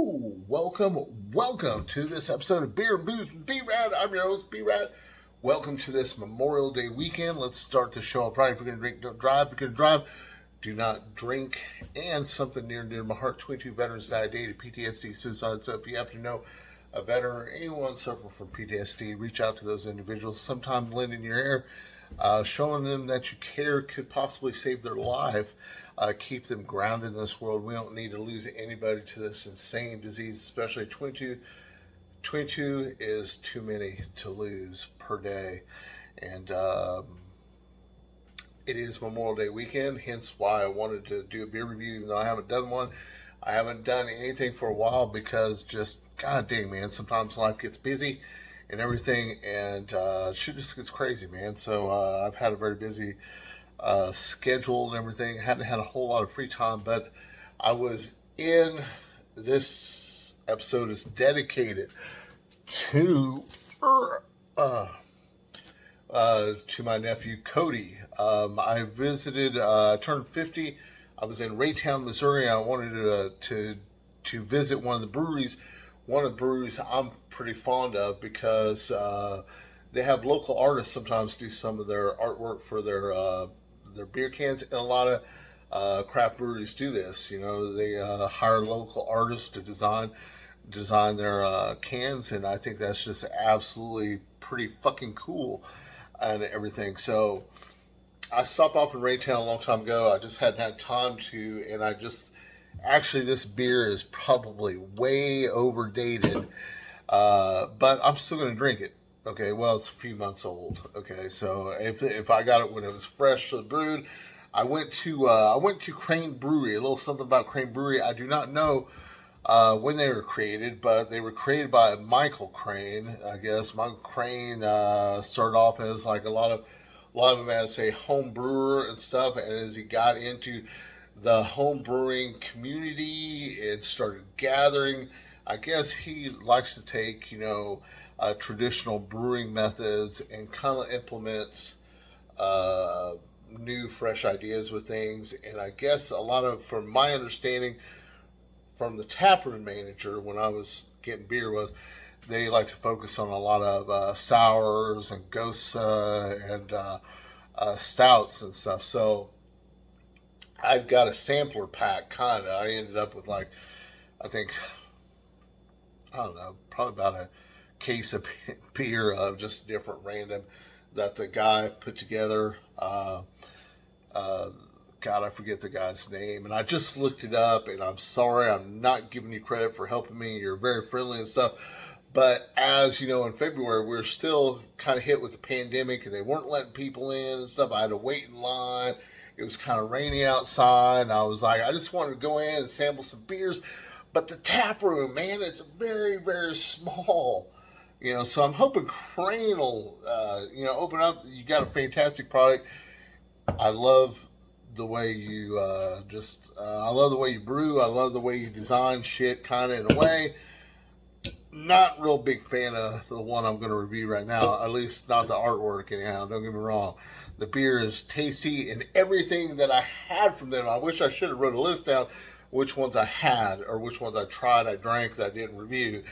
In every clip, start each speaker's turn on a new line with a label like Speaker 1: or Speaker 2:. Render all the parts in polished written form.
Speaker 1: Hello, welcome to this episode of Beer and Booze with B-Rad. I'm your host, B-Rad. Welcome to this Memorial Day weekend. Let's start the show up right. If you're going to drink, don't drive. If you're going to drive, do not drink. And something near and dear to my heart, 22 veterans died daily to PTSD, suicide. So if you happen to know a veteran or anyone suffering from PTSD, reach out to those individuals. Sometime lending your ear, showing them that you care could possibly save their life. Keep them grounded in this world. We don't need to lose anybody to this insane disease, especially 22. 22 is too many to lose per day. And it is Memorial Day weekend, hence why I wanted to do a beer review, even though I haven't done one. I haven't done anything for a while because just, god dang, man, sometimes life gets busy and everything, and shit just gets crazy, man. So I've had a very busy schedule and everything. Hadn't had a whole lot of free time, but I was in. This episode is dedicated to my nephew Codey. I visited. Turned 50. I was in Raytown, Missouri. I wanted to visit one of the breweries. One of the breweries I'm pretty fond of because they have local artists sometimes do some of their artwork for their beer cans, and a lot of craft breweries do this. You know, they hire local artists to design their cans, and I think that's just absolutely pretty fucking cool and everything. So I stopped off in Raytown a long time ago. I just hadn't had time to, and I just actually this beer is probably way overdated, but I'm still going to drink it. Okay, well, it's a few months old. Okay, so if I got it when it was fresh brewed, I went to Crane Brewery. A little something about Crane Brewery. I do not know when they were created, but they were created by Michael Crane. I guess Michael Crane started off as like a lot of them as a home brewer and stuff, and as he got into the home brewing community and started gathering, I guess he likes to take, traditional brewing methods and kind of implements new, fresh ideas with things. And I guess a lot of, from my understanding, from the taproom manager when I was getting beer, was they like to focus on a lot of sours and ghosts and stouts and stuff. So I got a sampler pack, kind of. I ended up with I don't know, probably about a case of beer of just different random that the guy put together. God, I forget the guy's name, and I just looked it up, and I'm sorry, I'm not giving you credit for helping me. You're very friendly and stuff. But as you know, in February, we're still kind of hit with the pandemic, and they weren't letting people in and stuff. I had to wait in line. It was kind of rainy outside, and I was like, I just wanted to go in and sample some beers. But the tap room, man, it's very, very small. So I'm hoping Crane will, open up. You got a fantastic product. I love the way you I love the way you brew. I love the way you design shit, kind of in a way. Not real big fan of the one I'm going to review right now, at least not the artwork anyhow, don't get me wrong. The beer is tasty, and everything that I had from them, I wish I should have wrote a list down which ones I had or which ones I tried, I drank, that I didn't review.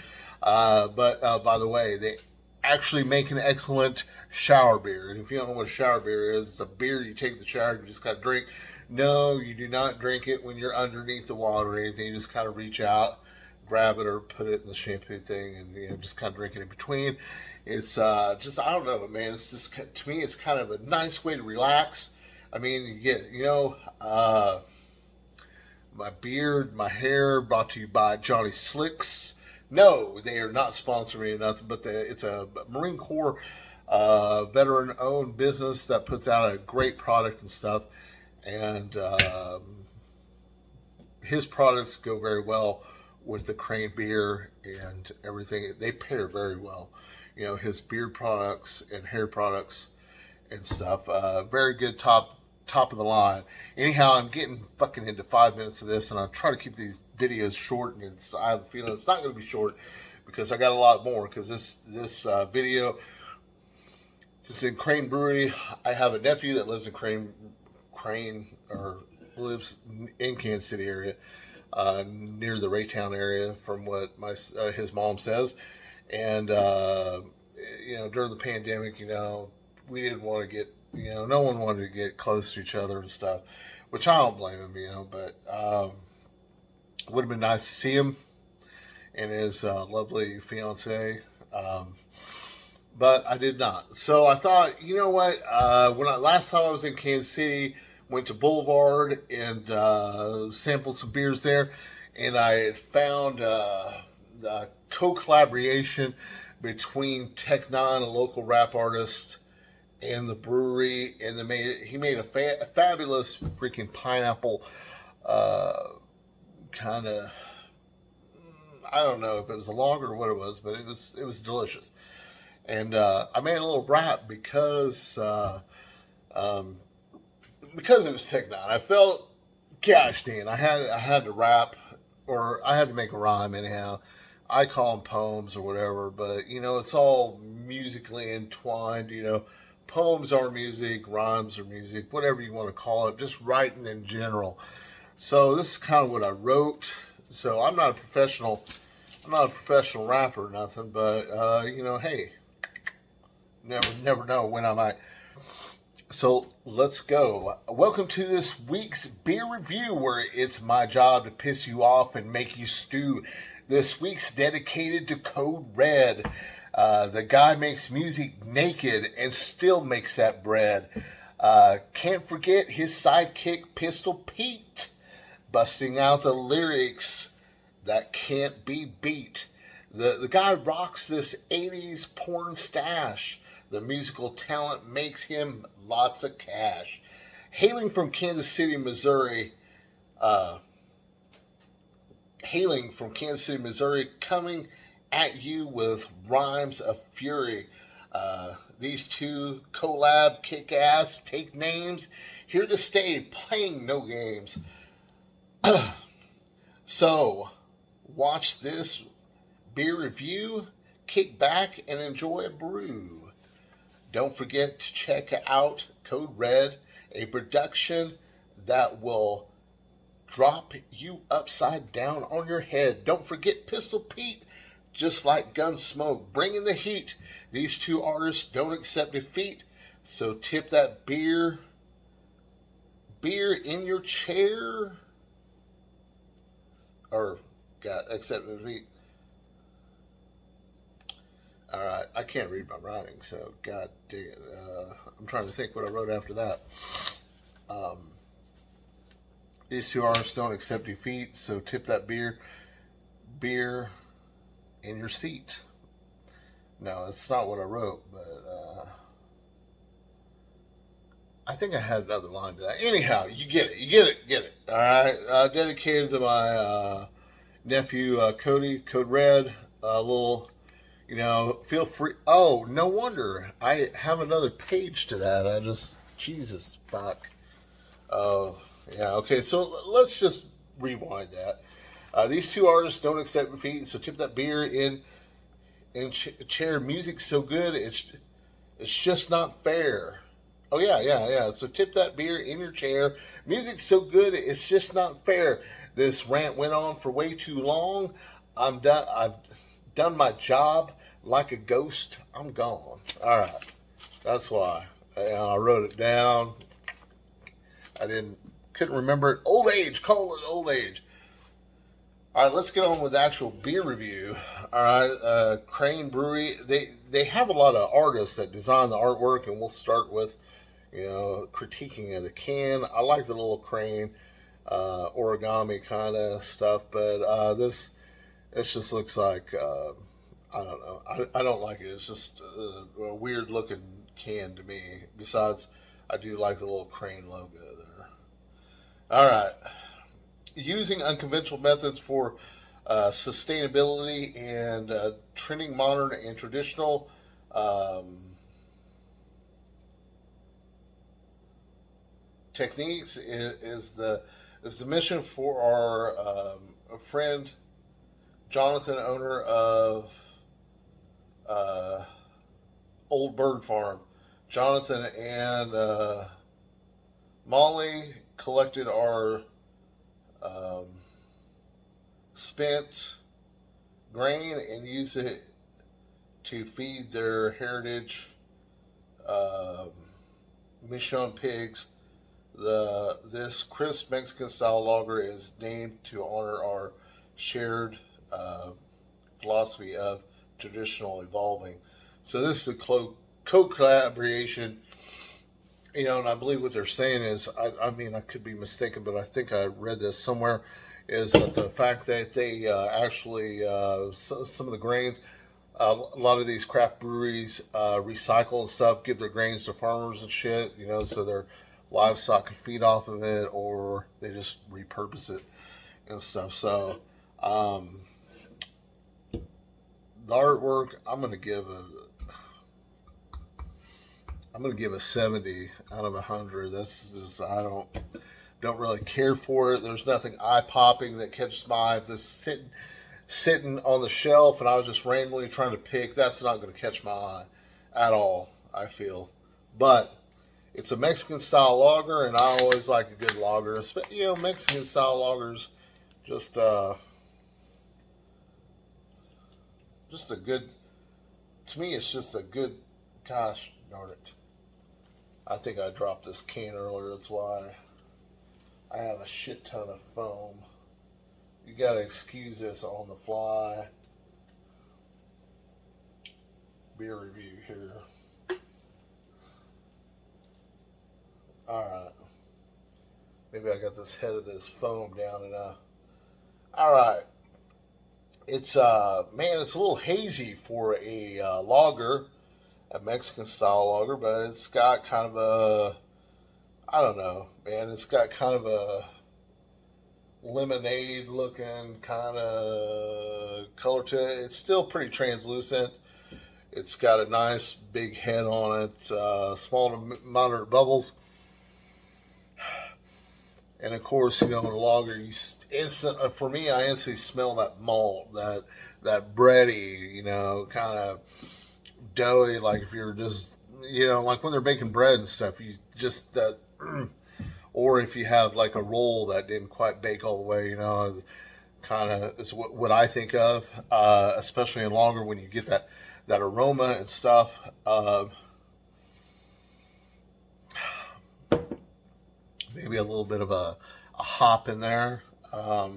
Speaker 1: But by the way, they actually make an excellent shower beer. And if you don't know what a shower beer is, it's a beer you take the shower and you just kind of drink. No, you do not drink it when you're underneath the water or anything. You just kind of reach out, grab it, or put it in the shampoo thing, and just kind of drink it in between. It's just, I don't know, man. It's just, to me, it's kind of a nice way to relax. I mean, you get, my beard, my hair, brought to you by Johnny Slicks. No, they are not sponsoring me or nothing, but it's a Marine Corps veteran-owned business that puts out a great product and stuff. And his products go very well with the Crane beer and everything. They pair very well. His beard products and hair products and stuff. Very good top of the line. Anyhow, I'm getting fucking into 5 minutes of this, and I'll try to keep these videos short, and I have a feeling it's not going to be short because I got a lot more, because this video, it's in Crane Brewery. I have a nephew that lives in Crane, or lives in Kansas City area. near the Raytown area, from what his mom says. And during the pandemic, we didn't want to get, no one wanted to get close to each other and stuff, which I don't blame him, but it would have been nice to see him and his lovely fiance. But I did not. So I thought, you know what? Last time I was in Kansas City, went to Boulevard and sampled some beers there, and I had found a co-collaboration between Tech Nine, a local rap artist, and the brewery, and he made a fabulous freaking pineapple kind of. I don't know if it was a lager or what it was, but it was delicious. And I made a little rap because it was Tech Nine. I felt, gosh dang, I had to rap, or I had to make a rhyme anyhow. I call them poems or whatever, but it's all musically entwined. Poems are music, rhymes are music, whatever you want to call it. Just writing in general. So this is kind of what I wrote. So I'm not a professional rapper or nothing, but hey, never know when I might. So let's go. Welcome to this week's beer review, where it's my job to piss you off and make you stew. This week's dedicated to Code Red. The guy makes music naked and still makes that bread. Can't forget his sidekick Pistol Pete, busting out the lyrics that can't be beat. The guy rocks this 80s porn stash. The musical talent makes him lots of cash. Hailing from Kansas City, Missouri, coming at you with rhymes of fury. These two collab kick ass, take names, here to stay, playing no games. So, watch this beer review, kick back, and enjoy a brew. Don't forget to check out Code Red, a production that will drop you upside down on your head. Don't forget Pistol Pete, just like Gunsmoke, bringing the heat. These two artists don't accept defeat, so tip that beer in your chair, or accept defeat. All right, I can't read my writing, so god dang it. I'm trying to think what I wrote after that. These two artists don't accept defeat, so tip that beer in your seat. No, that's not what I wrote, but I think I had another line to that. Anyhow, you get it. All right, dedicated to my nephew Codey, Code Red. A little. Feel free. Oh, no wonder. I have another page to that. Jesus, fuck. Oh, yeah, okay, so let's just rewind that. These two artists don't accept defeat, so tip that beer in chair. Music's so good, it's just not fair. Oh, yeah. So tip that beer in your chair. Music's so good, it's just not fair. This rant went on for way too long. I'm done. I've done my job. Like a ghost, I'm gone. All right, that's why I wrote it down. Couldn't remember it. Old age, call it old age. All right, let's get on with the actual beer review. All right, Crane Brewery. They have a lot of artists that design the artwork, and we'll start with critiquing of the can. I like the little crane origami kind of stuff, but this just looks like. I don't know. I don't like it. It's just a weird looking can to me. Besides, I do like the little crane logo there. All right. Using unconventional methods for sustainability and trending modern and traditional techniques is the mission for our friend Jonathan, owner of Old Bird Farm. Jonathan and Molly collected our spent grain and use it to feed their heritage uh, Michon pigs. This crisp Mexican style lager is named to honor our shared uh, philosophy of traditional evolving. So this is a co-collaboration, and I believe what they're saying is, I mean, I could be mistaken, but I think I read this somewhere, is that the fact that they actually, some of the grains, a lot of these craft breweries recycle and stuff, give their grains to farmers and shit, so their livestock can feed off of it, or they just repurpose it and stuff. So, the artwork, I'm gonna give a 70 out of 100. That's just, I don't really care for it. There's nothing eye popping that catches my eye. If this is sitting on the shelf and I was just randomly trying to pick, that's not going to catch my eye at all, I feel. But it's a Mexican style lager, and I always like a good lager. Mexican style lagers, just a good. To me, it's just a good. Gosh darn it! I think I dropped this can earlier. That's why I have a shit ton of foam. You gotta excuse this on the fly. Beer review here. Alright. Maybe I got this head of this foam down enough. Alright. It's it's a little hazy for a lager, a Mexican style lager, but it's got kind of a, I don't know, man, it's got kind of a lemonade looking kind of color to it. It's still pretty translucent. It's got a nice big head on it, small to moderate bubbles. And of course, in a lager, for me, I instantly smell that malt, that bready, kind of doughy, like if you're just, like when they're baking bread and stuff, you just that. Or if you have like a roll that didn't quite bake all the way, kind of is what I think of, especially in lager when you get that aroma and stuff. Maybe a little bit of a hop in there. But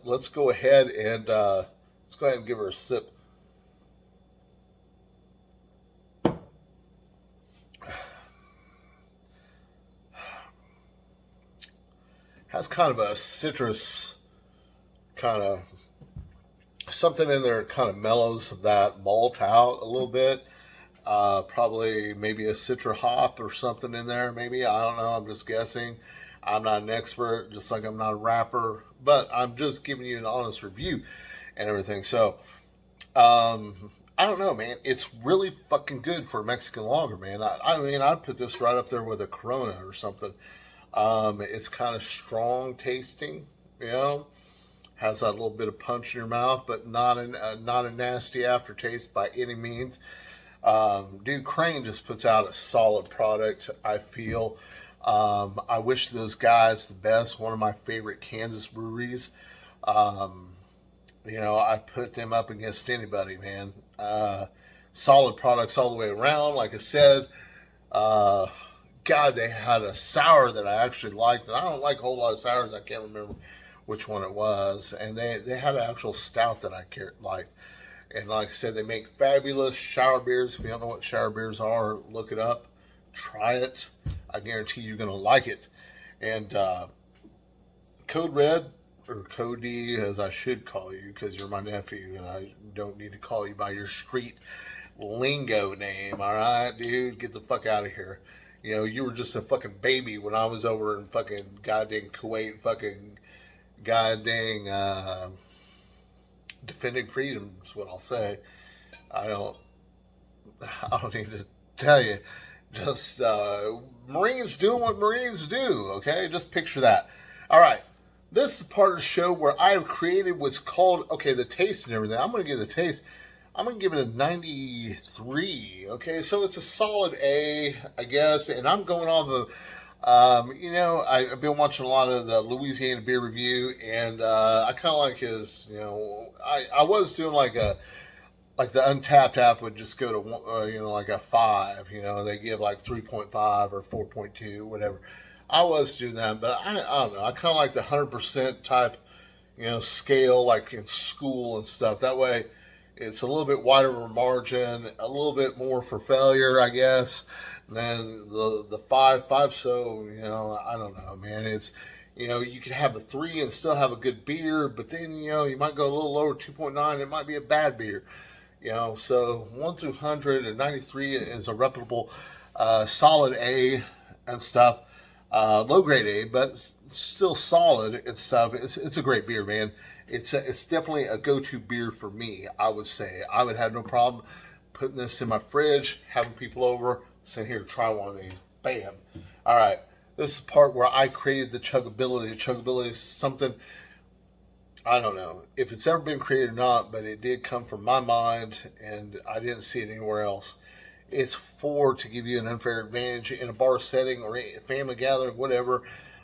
Speaker 1: let's go ahead and give her a sip. Has kind of a citrus, kind of something in there, kind of mellows that malt out a little bit. Probably maybe a citra hop or something in there. Maybe, I don't know. I'm just guessing. I'm not an expert, just like I'm not a rapper, but I'm just giving you an honest review and everything. So, I don't know, man. It's really fucking good for a Mexican lager, man. I mean, I'd put this right up there with a Corona or something. It's kind of strong tasting, has that little bit of punch in your mouth, but not a nasty aftertaste by any means. Dude, Crane just puts out a solid product, I feel. I wish those guys the best. One of my favorite Kansas breweries. I put them up against anybody, man. Solid products all the way around. Like I said, God, they had a sour that I actually liked. And I don't like a whole lot of sours. I can't remember which one it was. And they had an actual stout that I liked. And like I said, they make fabulous shower beers. If you don't know what shower beers are, look it up. Try it. I guarantee you're going to like it. And Code Red, or Codey, as I should call you, because you're my nephew, and I don't need to call you by your street lingo name, all right, dude? Get the fuck out of here. You were just a fucking baby when I was over in fucking goddamn Kuwait, fucking goddamn defending freedom is what I'll say. I don't need to tell you. Just Marines doing what Marines do, okay? Just picture that. All right. This is part of the show where I have created what's called, the taste and everything. I'm going to give the taste. I'm going to give it a 93, okay? So it's a solid A, I guess, and I'm going off of I've been watching a lot of the Louisiana beer review, and I kind of like his. I was doing like the Untapped app would just go to like a 5. They give like 3.5 or 4.2, whatever. I was doing that, but I don't know. I kind of like the 100% type, scale like in school and stuff. That way, it's a little bit wider of a margin, a little bit more for failure, I guess, than the five. So I don't know, man. It's you could have a 3 and still have a good beer, but then you might go a little lower, 2.9. It might be a bad beer. So 1 through 100 and 93 is a reputable, solid A and stuff. Low grade A, but still solid and stuff. It's a great beer, man. It's definitely a go to beer for me. I would say I would have no problem putting this in my fridge, having people over, saying, "Here, try one of these." Bam. All right. This is the part where I created the chuggability. Chuggability is something I don't know if it's ever been created or not, but it did come from my mind, and I didn't see it anywhere else. It's to give you an unfair advantage in a bar setting or a family gathering, whatever,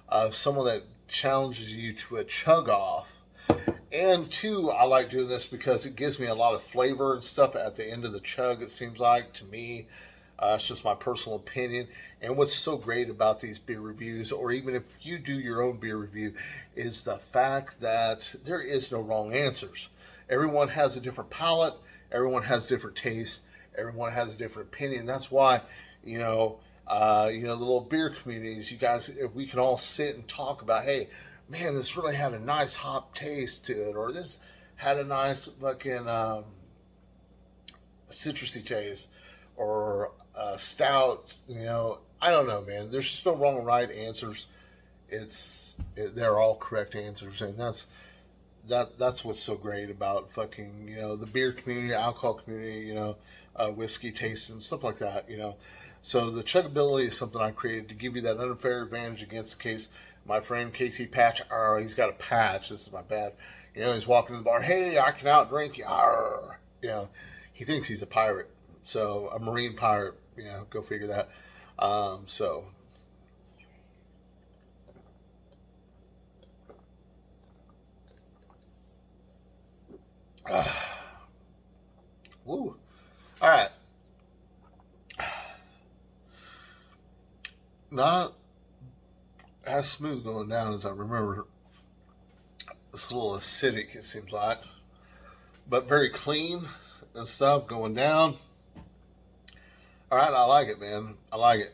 Speaker 1: of someone that challenges you to a chug off. And 2, I like doing this because it gives me a lot of flavor and stuff at the end of the chug, it seems like, to me. It's just my personal opinion. And what's so great about these beer reviews, or even if you do your own beer review, is the fact that there is no wrong answers. Everyone has a different palate. Everyone has different tastes. Everyone has a different opinion. That's why, the little beer communities, you guys, we can all sit and talk about, hey, man, this really had a nice hop taste to it, or this had a nice fucking citrusy taste, or stout. I don't know, man. There's just no wrong or right answers. They're all correct answers, and that's what's so great about fucking the beer community, alcohol community, whiskey tasting, stuff like that. So the chuggability is something I created to give you that unfair advantage against the case. My friend Casey Patch, he's got a patch. This is my bad. He's walking to the bar. Hey, I can outdrink you. He thinks he's a pirate. So a marine pirate. Go figure that. So woo. All right. Not as smooth going down as I remember. It's a little acidic, it seems like, but very clean and stuff going down. All right, I like it, man. I like it.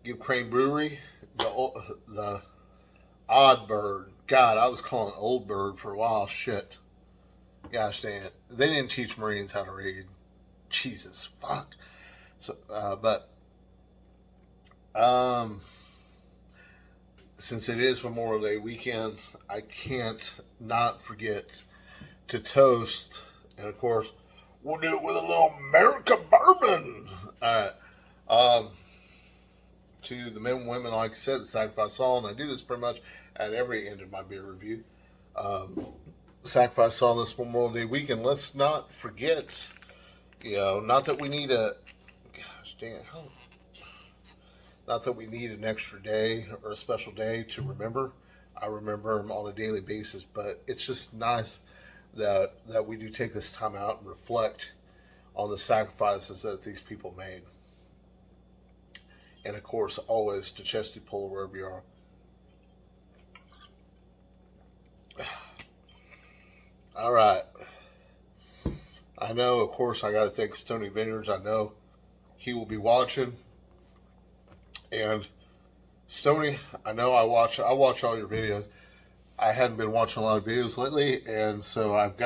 Speaker 1: Give Crane Brewery the Odd Bird. God, I was calling it Old Bird for a while. Shit. Gosh dang it. They didn't teach Marines how to read. Jesus, fuck. So, but since it is Memorial Day weekend, I can't not forget to toast. And of course, we'll do it with a little America bourbon. All right. To the men and women, like I said, the Sacrifice Hall, and I do this pretty much at every end of my beer review. Sacrifice Hall this Memorial Day weekend. Let's not forget, not that we need gosh dang it, not that we need an extra day or a special day to remember. I remember them on a daily basis, but it's just nice that we do take this time out and reflect on the sacrifices that these people made. And of course, always to Chesty Puller, wherever you are. All right. I know, of course, I got to thank Stony Vineyards. I know he will be watching. And Stony, I know I watch all your videos. I hadn't been watching a lot of videos lately, and so I've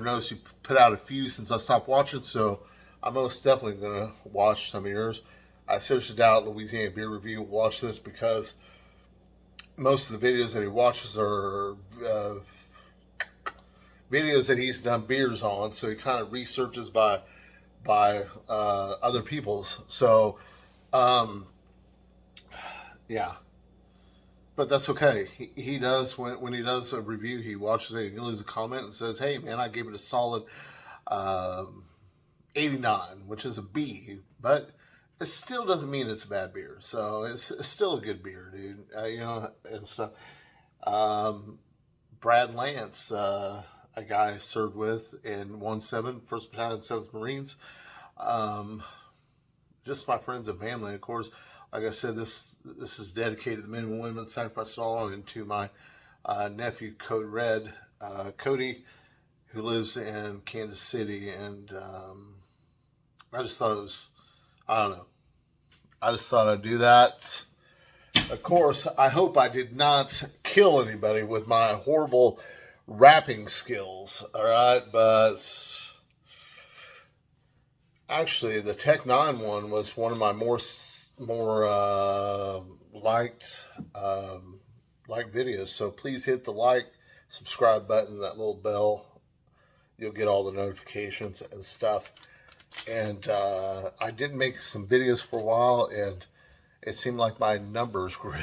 Speaker 1: noticed you put out a few since I stopped watching, so I'm most definitely going to watch some of yours. I seriously doubt Louisiana Beer Review will watch this because most of the videos that he watches are videos that he's done beers on, so he kind of researches by other people's. So, yeah. But that's okay. He does, when he does a review, he watches it, he leaves a comment and says, hey, man, I gave it a solid 89, which is a B. But it still doesn't mean it's a bad beer. So it's still a good beer, dude. You know, and stuff. Um, Brad Lance, a guy I served with in 1-7, 1st Battalion, 7th Marines. Um, just my friends and family, of course. Like I said, this is dedicated to the men and women sacrificed all, and to my nephew, Codey, who lives in Kansas City. And I just thought it was, I don't know. I just thought I'd do that. Of course, I hope I did not kill anybody with my horrible rapping skills. All right, but actually, the Tech 9 one was one of my more liked like videos. So please hit the like, subscribe button, that little bell. You'll get all the notifications and stuff. And I did make some videos for a while, and it seemed like my numbers grew.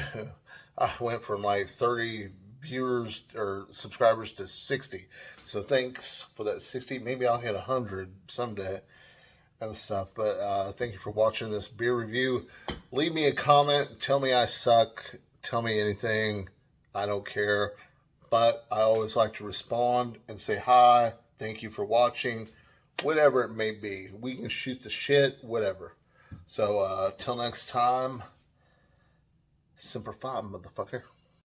Speaker 1: I went from like 30 viewers or subscribers to 60. So thanks for that 60. Maybe I'll hit 100 someday and stuff. But thank you for watching this beer review. Leave me a comment. Tell me I suck. Tell me anything. I don't care. But I always like to respond and say hi. Thank you for watching. Whatever it may be. We can shoot the shit. Whatever. So till next time. Semper Fi, motherfucker.